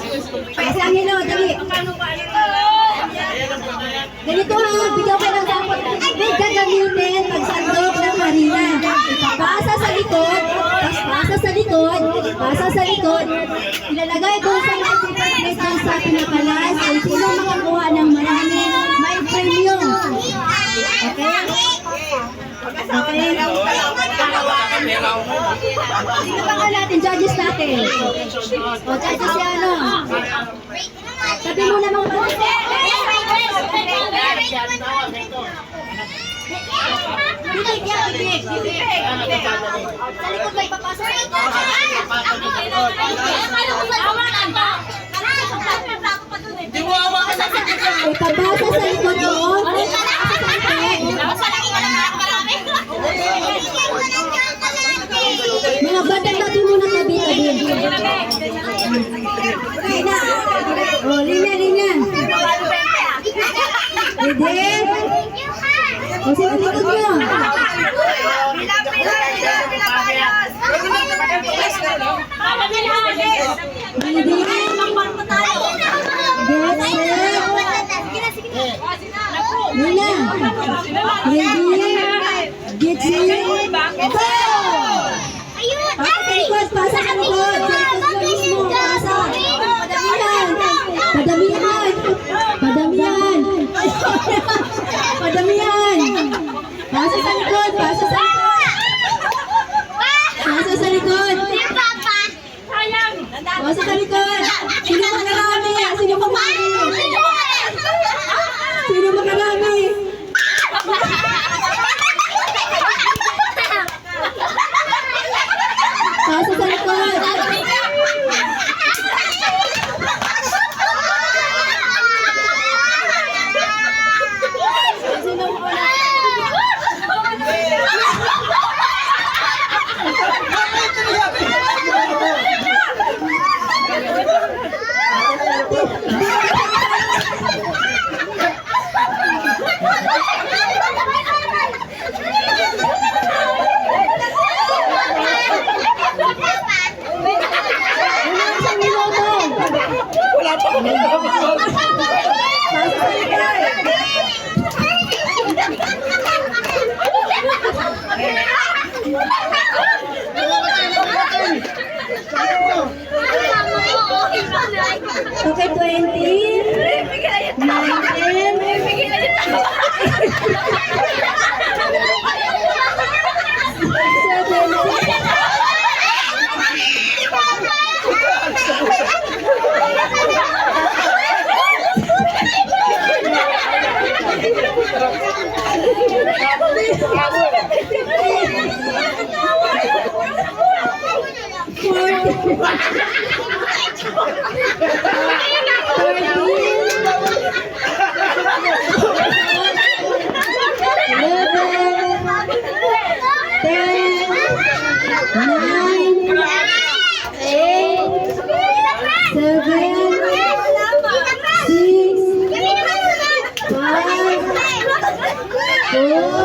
Kasi ang hilo, dali. Ganito ha, bigyan ko ng dapat. May gagamitin pagsandok ng harina. Pasa sa likod, tapos pasa sa likod, pasa sa likod. Ilalagay doon sa plate dyan sa pinakalas. Kung sino makakuha ng marami, may premium. Okay? Okay? Sino ba ka natin? Judges natin. O, judges si ano? Sabi mo naman po. Bibig yan, bibig. Sa likod may papasa. Ipabasa sa likod doon. Mga batang natin muna tabi-tabi. Lina. O, Lina. Pwede. O, sino likod nyo? Lina. Get set. Go! Pasa sa likod. Sa likod mismo. Pasa. Padamihan. Padamihan. Padamihan. Pasa sa likod. Pasa sa likod. Pasa sa likod. Pasa sa likod. Sino makarami? Sino makarami? Sino makarami? Pasa sa likod. Okay, 20, 4,